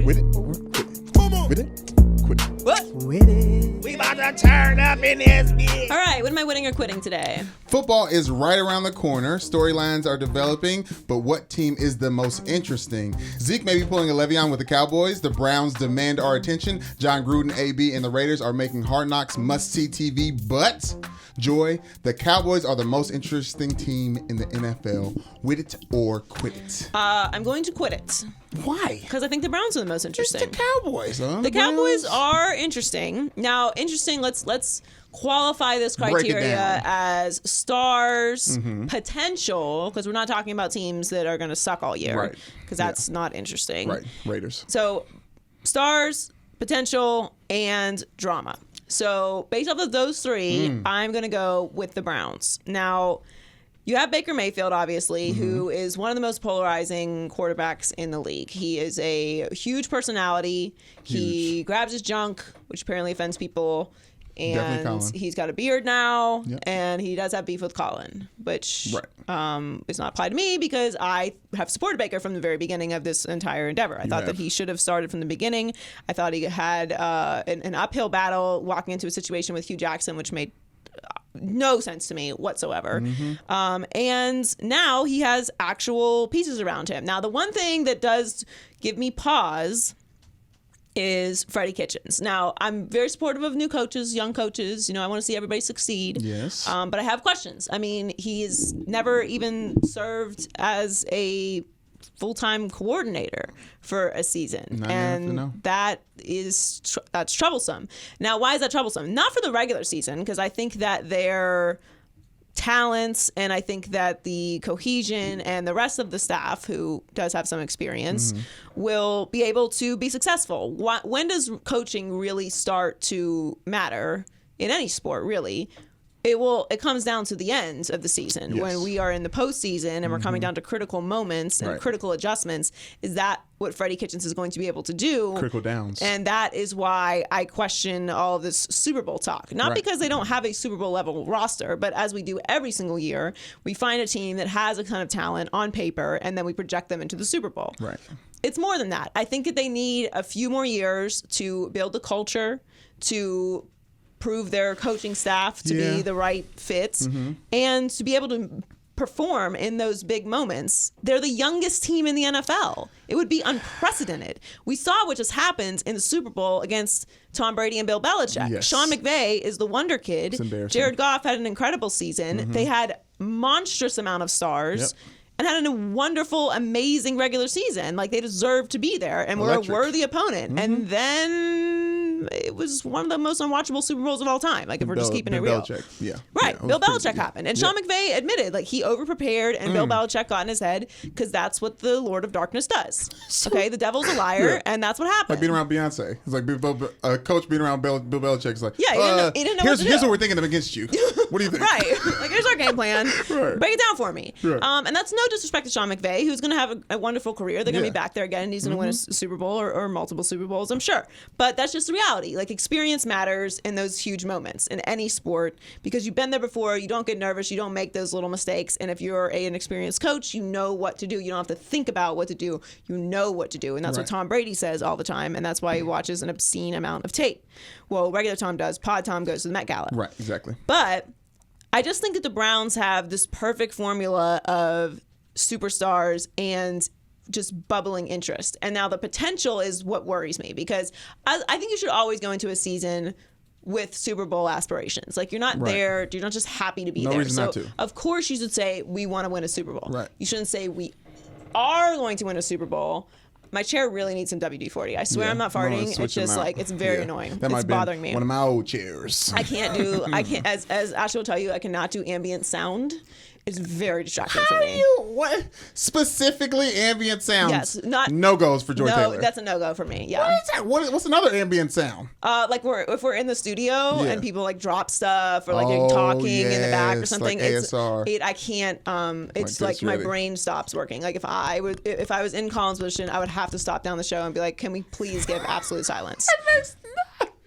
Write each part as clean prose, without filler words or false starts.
With it or quit it. With it, quit it. What? With it. We about to turn up in this bitch. All right, what am I winning or quitting today? Football is right around the corner. Storylines are developing, but what team is the most interesting? Zeke may be pulling a Le'Veon with the Cowboys. The Browns demand our attention. John Gruden, AB, and the Raiders are making Hard Knocks must-see TV, but... Joy, the Cowboys are the most interesting team in the NFL. With it or quit it? I'm going to quit it. Why? Because I think the Browns are the most interesting. It's the Cowboys, huh? The Cowboys are interesting. Now, interesting, let's qualify this criteria as stars, potential, because we're not talking about teams that are going to suck all year. Right. Because that's not interesting. Right, Raiders. So, stars, potential, and drama. So, based off of those three, I'm going to go with the Browns. Now, you have Baker Mayfield, obviously, who is one of the most polarizing quarterbacks in the league. He is a huge personality. He grabs his junk, which apparently offends people. And he's got a beard now, and he does have beef with Colin, which is not applied to me because I have supported Baker from the very beginning of this entire endeavor. I thought that he should have started from the beginning. I thought he had an uphill battle walking into a situation with Hugh Jackson, which made no sense to me whatsoever. And now he has actual pieces around him. Now, the one thing that does give me pause is Freddie Kitchens. Now, I'm very supportive of new coaches, young coaches. You know, I want to see everybody succeed. Yes. But I have questions. I mean, he's never even served as a full-time coordinator for a season. That's troublesome. Now, why is that troublesome? Not for the regular season, because I think that their talents and I think that the cohesion and the rest of the staff, who does have some experience, will be able to be successful. When does coaching really start to matter in any sport, really? It comes down to the end of the season when we are in the postseason and we're coming down to critical moments and critical adjustments. Is that what Freddie Kitchens is going to be able to do? Critical downs. And that is why I question all of this Super Bowl talk. Not because they don't have a Super Bowl level roster, but as we do every single year, we find a team that has a ton of talent on paper and then we project them into the Super Bowl. Right. It's more than that. I think that they need a few more years to build the culture, to prove their coaching staff to be the right fit, and to be able to perform in those big moments. They're the youngest team in the NFL. It would be unprecedented. We saw what just happened in the Super Bowl against Tom Brady and Bill Belichick. Yes. Sean McVay is the wonder kid. It's embarrassing. Jared Goff had an incredible season. They had monstrous amount of stars. And had a wonderful, amazing regular season. Like, they deserved to be there and were a worthy opponent. And then it was one of the most unwatchable Super Bowls of all time. Like, if we're just keeping it real. Bill Belichick happened. And Sean McVay admitted, like, he overprepared and Bill Belichick got in his head because that's what the Lord of Darkness does. Okay, the devil's a liar, and that's what happened. Like being around Beyonce. It's like a coach being around Bill Belichick's like, he didn't know what to do. Here's what we're thinking of against you. What do you think? Like, here's our game plan. Break it down for me. And that's no disrespect to Sean McVay, who's going to have a wonderful career. They're going to be back there again, and he's going to win a Super Bowl or multiple Super Bowls, I'm sure. But that's just the reality. Like, experience matters in those huge moments in any sport because you've been there before. You don't get nervous. You don't make those little mistakes. And if you're an experienced coach, you know what to do. You don't have to think about what to do. You know what to do. And that's what Tom Brady says all the time. And that's why he watches an obscene amount of tape. Well, regular Tom does. Pod Tom goes to the Met Gala. Right, exactly. But I just think that the Browns have this perfect formula of superstars and just bubbling interest. And now the potential is what worries me because I think you should always go into a season with Super Bowl aspirations. Like, you're not there. You're not just happy to be there. No reason not to. Of course you should say, we want to win a Super Bowl. Right. You shouldn't say, we are going to win a Super Bowl. My chair really needs some WD-40. I swear I'm not farting. It's just like, it's very annoying. It's bothering me. One of my old chairs. I can't, as Ashley will tell you, I cannot do ambient sound. It's very distracting for me. What? Specifically ambient sounds? Yes. No-goes for Joy Taylor. No, that's a no-go for me. Yeah. What is that? What's another ambient sound? Like if we're in the studio and people like drop stuff or like talking in the back or something. Like ASR. I can't. It's like my brain stops working. Like if I was in Colin's position, I would have to stop down the show and be like, can we please give absolute silence?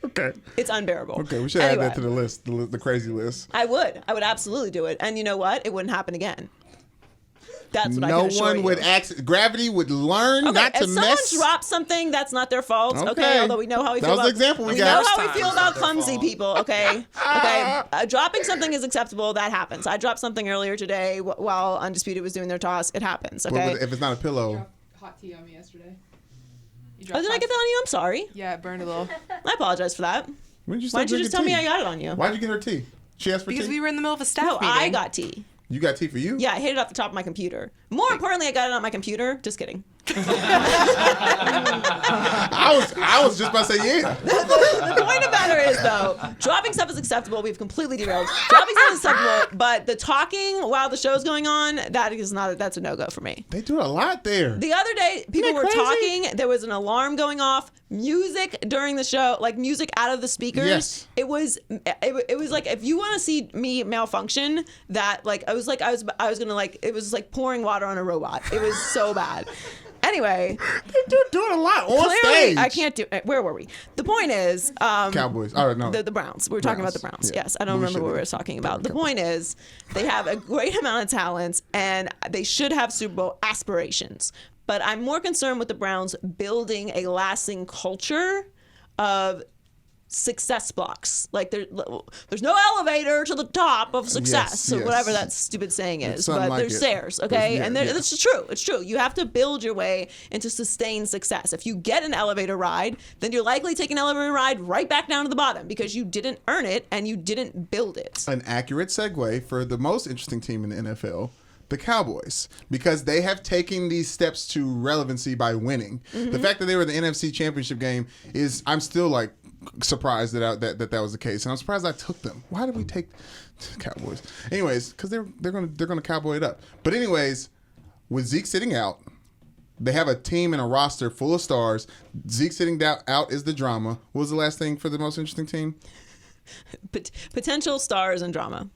Okay. It's unbearable. Okay, we should add that to the list, the crazy list. I would absolutely do it. And you know what? It wouldn't happen again. That's what I no can assure one would you. gravity would learn not to if mess. someone drops something, that's not their fault. Okay, although we know how we That feel was about the example we we got. know how we First feel time, about it's not their clumsy fault. people. Okay, dropping something is acceptable. That happens. I dropped something earlier today while Undisputed was doing their toss. It happens. Okay. But if it's not a pillow, Dropped hot tea on me yesterday. You Oh, dropped did I hot get that on you? I'm sorry. Yeah, it burned a little. I apologize for that. why did you Why don't you just tell me I got it on you? Why'd you get her tea? She asked for Because tea. we were in the middle of a staff No, meeting. I got tea. You got tea for you? Yeah, I hit it off the top of my computer. More importantly, I got it on my computer. Just kidding. I was just about to say yeah. The point of the matter is, though, dropping stuff is acceptable. We've completely derailed. Dropping stuff is acceptable, but the talking while the show's going on, that's a no-go for me. They do a lot there. The other day, people were talking. There was an alarm going off. Music during the show, like music out of the speakers. Yes. It was like if you want to see me malfunction, that like I was gonna like it was like pouring water on a robot. It was so bad. Anyway, They're doing a lot on clearly stage. I can't do. Where were we? The point is, Cowboys. Oh no. the Browns. We were talking about the Browns. Browns. Yeah. Yes, I don't We remember what we should've- were talking about. The point is, they have a great amount of talent, and they should have Super Bowl aspirations. But I'm more concerned with the Browns building a lasting culture of success blocks. Like there's no elevator to the top of success, Yes, or whatever yes. that stupid saying is. something But like there's it. stairs, okay? Yeah, And yeah. it's true. It's true. You have to build your way into sustained success. If you get an elevator ride, then you're likely taking an elevator ride right back down to the bottom because you didn't earn it and you didn't build it. An accurate segue for the most interesting team in the NFL, the Cowboys, because they have taken these steps to relevancy by winning. The fact that they were in the NFC Championship game is, I'm still like surprised that was the case, and I'm surprised I took them. Why did we take Cowboys? Anyways, because they're gonna cowboy it up. But anyways, with Zeke sitting out, they have a team and a roster full of stars. Zeke sitting out is the drama. What was the last thing for the most interesting team? Potential stars and drama.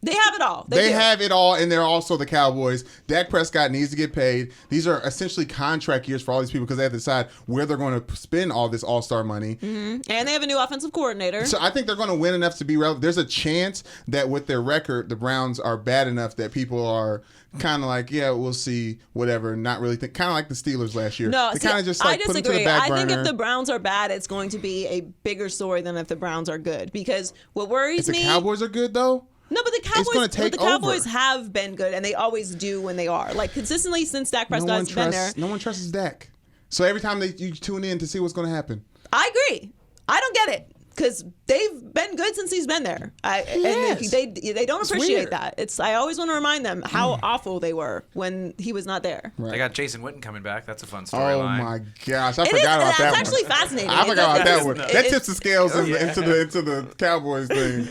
They have it all. They do. have it all, and they're also the Cowboys. Dak Prescott needs to get paid. These are essentially contract years for all these people because they have to decide where they're going to spend all this all-star money. And they have a new offensive coordinator. So I think they're going to win enough to be relevant. There's a chance that with their record, the Browns are bad enough that people are kind of like, yeah, we'll see, whatever, not really think. Kind of like the Steelers last year. No, they see, kind of just I like put them to the disagree. back I burner. think if the Browns are bad, it's going to be a bigger story than if the Browns are good. Because what worries if the me... Cowboys are good, though, No, but the Cowboys, gonna take over. have been good, and they always do when they are. Like, consistently since Dak Prescott's been there. no one trusts Dak. So every time you tune in to see what's going to happen. I agree. I don't get it. Because they've been good since he's been there. And they don't appreciate weird. that. I always want to remind them how awful they were when he was not there. They got Jason Witten coming back. That's a fun Oh storyline. my gosh, I It is, forgot about that's that one. actually fascinating. I forgot about that It's- one. it's- That it's- tips the scales into the Cowboys thing.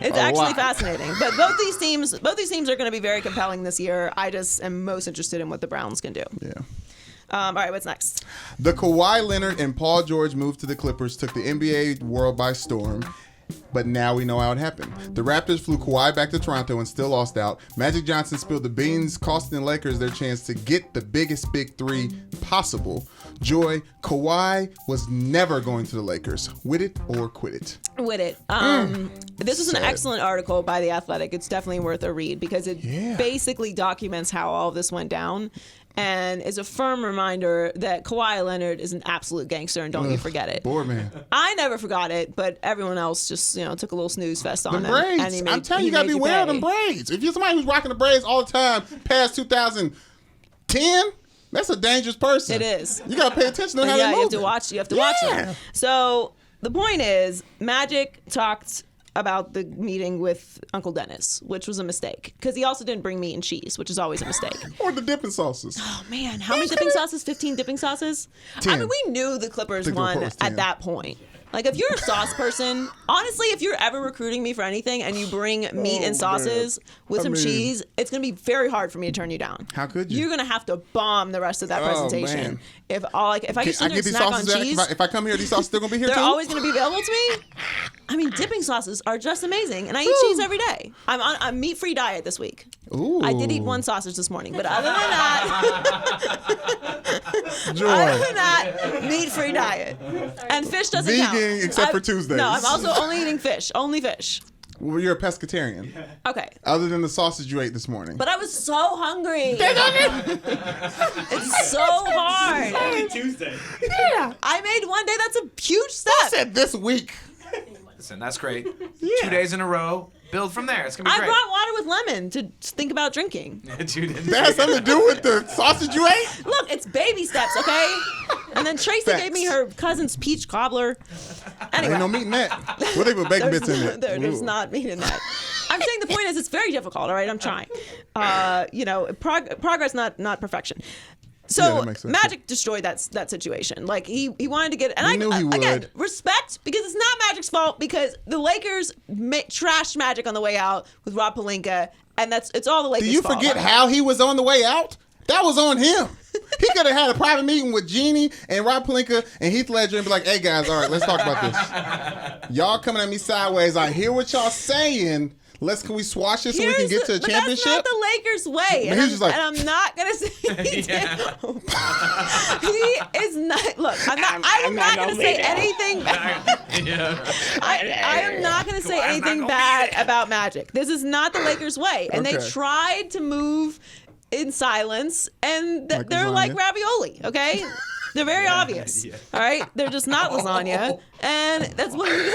It's a actually lot. fascinating. But both these teams are going to be very compelling this year. I just am most interested in what the Browns can do. Yeah. All right, what's next? The Kawhi Leonard and Paul George move to the Clippers took the NBA world by storm. But now we know how it happened. The Raptors flew Kawhi back to Toronto and still lost out. Magic Johnson spilled the beans, costing the Lakers their chance to get the biggest big three possible. Joy, Kawhi was never going to the Lakers. With it or quit it? With it. This was an Sad. excellent article by The Athletic. It's definitely worth a read because it basically documents how all of this went down and is a firm reminder that Kawhi Leonard is an absolute gangster, and don't you forget it. Bored man. I never forgot it, but everyone else just, took a little snooze fest on The him. And braids. he I'm telling you, you gotta be wearing them braids. If you're somebody who's rocking the braids all the time past 2010, that's a dangerous person. It is. You gotta pay attention to how Yeah, they you move. have to watch. You have to watch them. So the point is, Magic talked about the meeting with Uncle Dennis, which was a mistake because he also didn't bring meat and cheese, which is always a mistake. Or the dipping sauces. Oh man, how many dipping sauces? 15 dipping sauces? 10. I mean, we knew the Clippers think the won report was 10. at that point. Like, if you're a sauce person, honestly, if you're ever recruiting me for anything and you bring meat and sauces with some cheese, it's going to be very hard for me to turn you down. How could you? You're going to have to bomb the rest of that presentation. man. If I just sit I there get and these snack on sauces back. cheese, If I come here, these sauces still gonna be here they're too. always going to be available to me. I mean, dipping sauces are just amazing, and I eat cheese every day. I'm on a meat-free diet this week. Ooh. I did eat one sausage this morning, but other than that, Joy. other than that, meat-free diet. And fish doesn't count. Vegan except for Tuesdays. No, I'm also only eating fish. Only fish. Well, you're a pescatarian. Okay. Other than the sausage you ate this morning. But I was so hungry. It's so hard. Tuesday. I made one day. That's a huge step. I said this week. Listen, that's great. 2 days in a row. Build from there. It's gonna be I great. brought water with lemon to think about drinking. That has something to do with the sausage you ate? Look, it's baby steps, okay? And then Tracy Facts. gave me her cousin's peach cobbler. Anyway, Ain't no meat in that. What they put bacon bits in it? There's Ooh. not meat in that. I'm saying the point is it's very difficult, all right? I'm trying. Progress, not perfection. Yeah, So that makes sense. Magic destroyed that situation. Like he wanted to get, and We knew he again, would. respect, because it's not Magic's fault, because the Lakers trashed Magic on the way out with Rob Pelinka, and it's all the Lakers' Do you fault. forget how he was on the way out? That was on him. He could have had a private meeting with Jeannie and Rob Pelinka and Heath Ledger and be like, hey guys, all right, let's talk about this. Y'all coming at me sideways. I hear what y'all saying. Can we squash this so we can get to a But championship? that's not the Lakers' way. But he was just like- and I'm not gonna say he did. He is not. Look, I'm not gonna say anything bad. I am not gonna say anything bad about Magic. This is not the Lakers' way, and they Okay. tried to move in silence, and Like they're lasagna. like ravioli. Okay. They're very obvious. All right. They're just not lasagna, and that's what it is.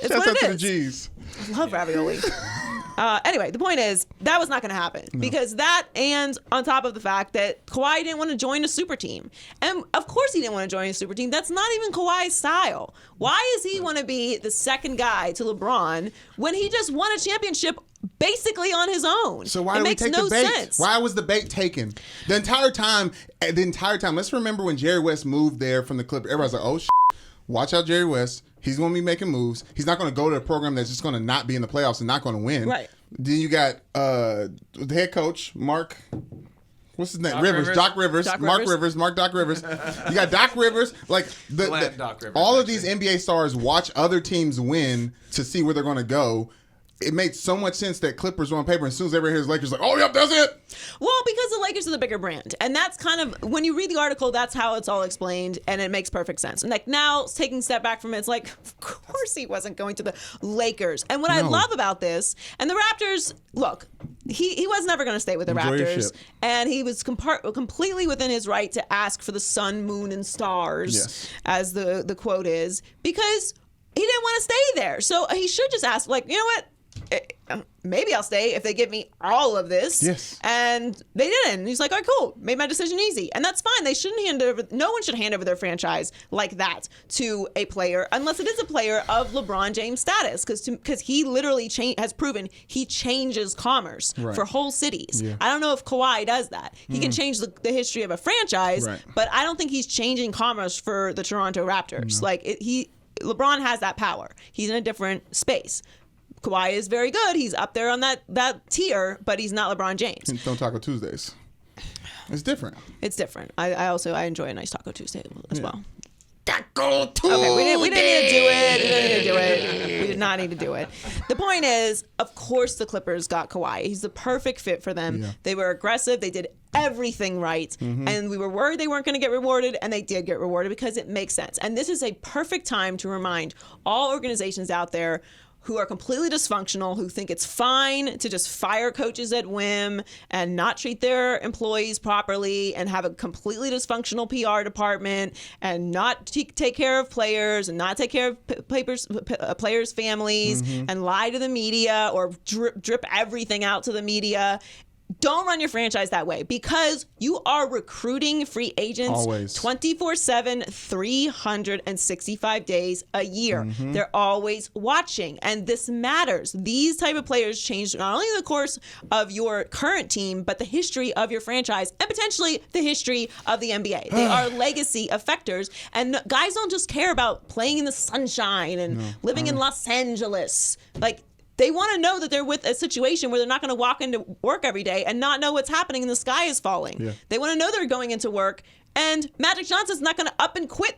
It's Shouts what out it to the is. G's. I love ravioli. Anyway, the point is that was not going to happen because that, and on top of the fact that Kawhi didn't want to join a super team, and of course he didn't want to join a super team. That's not even Kawhi's style. Why does he want to be the second guy to LeBron when he just won a championship basically on his own? So why it did we makes take no the bait? sense. Why was the bait taken? The entire time, let's remember when Jerry West moved there from the Clippers. Everybody's like, oh, watch out, Jerry West. He's going to be making moves. He's not going to go to a program that's just going to not be in the playoffs and not going to win. Right. Then you got the head coach, Mark. What's his name? Doc Rivers. Rivers. Doc Rivers. Doc Mark Rivers. Rivers. Mark Doc Rivers. You got Doc Rivers. Like Glenn Doc Rivers, all of these NBA stars watch other teams win to see where they're going to go. It made so much sense that Clippers were on paper. And as soon as everybody hears Lakers, like, oh, yep, that's it. Well, because the Lakers are the bigger brand. And that's kind of, when you read the article, that's how it's all explained, and it makes perfect sense. And like now, taking a step back from it, it's like, of course he wasn't going to the Lakers. And what I No. love about this, and the Raptors, look, he was never going to stay with the Enjoy your Raptors. ship. And he was completely within his right to ask for the sun, moon, and stars, Yes. as the quote is, because he didn't want to stay there. So he should just ask, like, you know what? Maybe I'll stay if they give me all of this. Yes. And they didn't. And he's like, all right, cool. Made my decision easy. And that's fine. They shouldn't hand over, no one should hand over their franchise like that to a player unless it is a player of LeBron James status. Because he literally has proven he changes commerce Right. for whole cities. Yeah. I don't know if Kawhi does that. He can change the history of a franchise, Right. but I don't think he's changing commerce for the Toronto Raptors. Like, LeBron has that power. He's in a different space. Kawhi is very good. He's up there on that tier, but he's not LeBron James. Don't Taco Tuesdays. It's different. It's different. I enjoy a nice Taco Tuesday as well. Taco Tuesday. Okay, we didn't need to do it. We didn't need to do it. We did not need to do it. The point is, of course, the Clippers got Kawhi. He's the perfect fit for them. Yeah. They were aggressive. They did everything right. And we were worried they weren't going to get rewarded, and they did get rewarded because it makes sense. And this is a perfect time to remind all organizations out there who are completely dysfunctional, who think it's fine to just fire coaches at whim and not treat their employees properly and have a completely dysfunctional PR department and not take care of players and not take care of players' families and lie to the media or drip everything out to the media. Don't run your franchise that way, because you are recruiting free agents Always. 24/7, 365 days a year. They're always watching, and this matters. These type of players change not only the course of your current team, but the history of your franchise and potentially the history of the NBA. They are legacy effectors, and guys don't just care about playing in the sunshine and living in Los Angeles. Like, they want to know that they're with a situation where they're not going to walk into work every day and not know what's happening and the sky is falling. Yeah. They want to know they're going into work, and Magic Johnson's not going to up and quit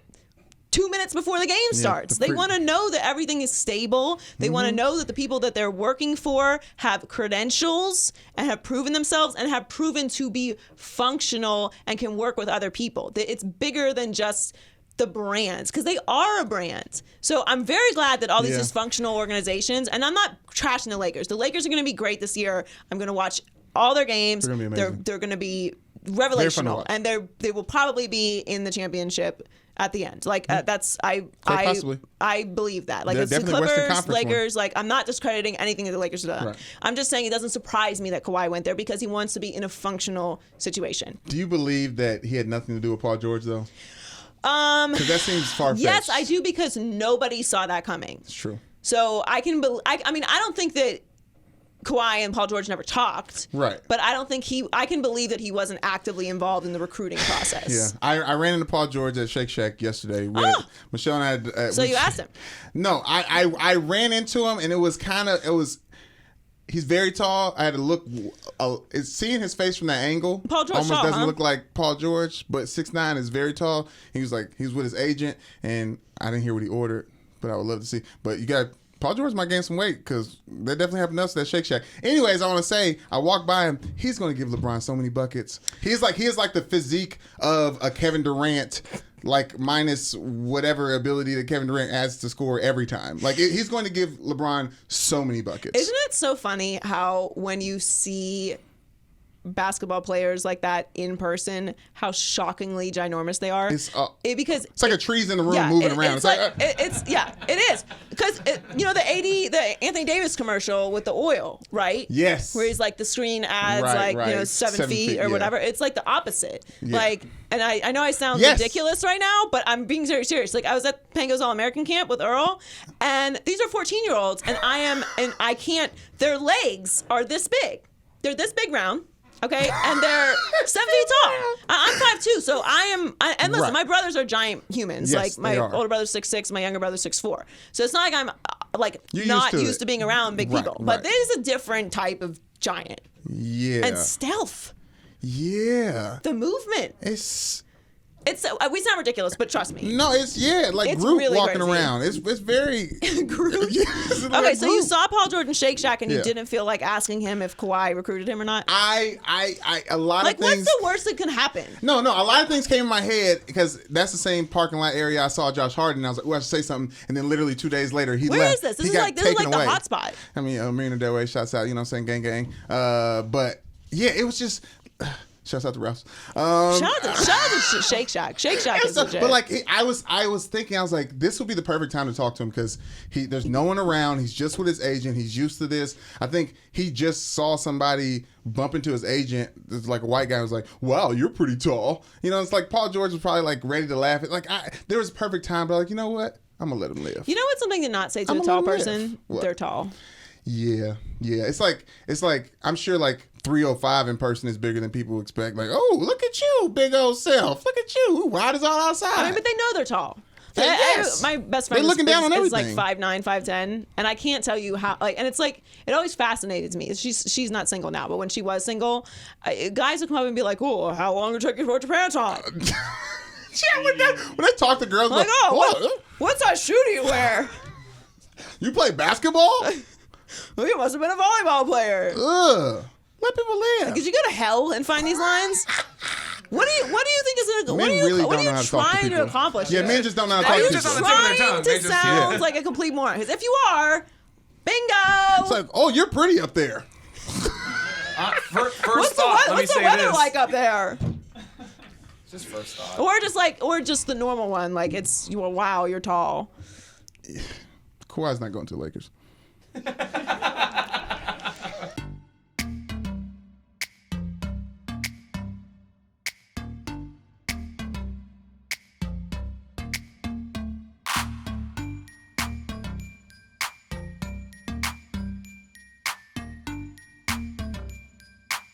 2 minutes before the game starts. They want to know that everything is stable. They want to know that the people that they're working for have credentials and have proven themselves and have proven to be functional and can work with other people. That it's bigger than just the brands, because they are a brand. So I'm very glad that all these Yeah. dysfunctional organizations, and I'm not trashing the Lakers. The Lakers are going to be great this year. I'm going to watch all their games. They're gonna be amazing. They're going to be Very fun to revelational, watch. and they will probably be in the championship at the end. Like that's possibly. I believe that. Like They're it's the definitely Western Clippers, Conference one. Lakers. Like I'm not discrediting anything that the Lakers have done. Right. I'm just saying it doesn't surprise me that Kawhi went there because he wants to be in a functional situation. Do you believe that he had nothing to do with Paul George though? Because that seems far fetched. Yes, I do, because nobody saw that coming. It's true. So I can I mean, I don't think that Kawhi and Paul George never talked. Right. But I don't think I can believe that he wasn't actively involved in the recruiting process. Yeah, I ran into Paul George at Shake Shack yesterday. Michelle and I. So you asked him? No, I ran into him, and it was. He's very tall. I had to look. Seeing his face from that angle Paul George almost tall, doesn't huh? look like Paul George, but 6'9" is very tall. He was with his agent, and I didn't hear what he ordered, but I would love to see. But you got. Paul George might gain some weight because they definitely have enough to that Shake Shack. Anyways, I want to say, I walked by him. He's going to give LeBron so many buckets. He is like the physique of a Kevin Durant, like minus whatever ability that Kevin Durant adds to score every time. Like he's going to give LeBron so many buckets. Isn't it so funny how when you see basketball players like that in person, how shockingly ginormous they are? Because it's like a trees in the room moving around. It's it is because the Anthony Davis commercial with the oil, right? Yes. Where he's like the screen adds Right. 7 feet or yeah. whatever. It's like the opposite. Yeah. Like, and I know I sound Yes. ridiculous right now, but I'm being very serious. Like I was at Pango's All-American camp with Earl, and these are 14-year-olds, and I can't. Their legs are this big. They're this big round. Okay, and they're 7 feet tall. I'm 5'2", so and listen, Right. my brothers are giant humans. Yes, like my they are. older brother's 6'6", my younger brother's 6'4". So it's not like I'm You're not used to used it. to being around big Right, people. right. But this is a different type of giant. Yeah. And stealth. Yeah. The movement. It's We sound ridiculous, but trust me. no. It's like It's Groot really walking crazy. around. It's very. Groot. It's like Okay, so you Groot. saw Paul George in Shake Shack, and you Yeah. didn't feel like asking him if Kawhi recruited him or not. A lot Like, of things. what's the worst that can happen? No, a lot of things came in my head because that's the same parking lot area I saw Josh Harden. I was like, "Oh, I should say something," and then literally 2 days later, he Where left. is this? This He is got like the taken away. hot spot. I mean, Marina Del Rey, shouts out. You know what I'm saying? Gang, gang. But yeah, it was just. Shouts out to Ralphs. Shout out to Shake Shack. Shake Shack is legit. But like, I was thinking, I was like, this would be the perfect time to talk to him because there's no one around. He's just with his agent. He's used to this. I think he just saw somebody bump into his agent. It's like a white guy was like, "Wow, you're pretty tall." You know, it's like Paul George was probably like ready to laugh. Like, there was a perfect time, but like, you know what? I'm gonna let him live. You know what's something to not say to I'm a gonna tall live. person? What? They're tall. Yeah. It's like I'm sure like 305 in person is bigger than people expect. Like, oh, look at you, big old self. Look at you. Why is all outside? I mean, but they know they're tall. Yes. My best friend They're looking down on is like everything. 5'9", 5'10", and I can't tell you how. Like, and it's like it always fascinated me. She's not single now, but when she was single, guys would come up and be like, "Oh, how long did it take you to put your pants on?" Yeah, when they talk to girls, Like, like, "Oh, what size shoe do you wear?" You play basketball? Well, you must have been a volleyball player. Ugh. Let people live. Could you go to hell and find these lines? What do you think is Men what are you, really what don't are know you how to talk to trying to people. accomplish? Yeah, here? men just don't know how to Are talk you to just people. on the tip of their trying tongue. to They just- sound yeah. like a complete moron? Because if you are, bingo. It's like, oh, you're pretty up there. First What's thought, let me the say weather this. like up there? Just first thought. Or just the normal one, like wow, you're tall. Kawhi's not going to the Lakers.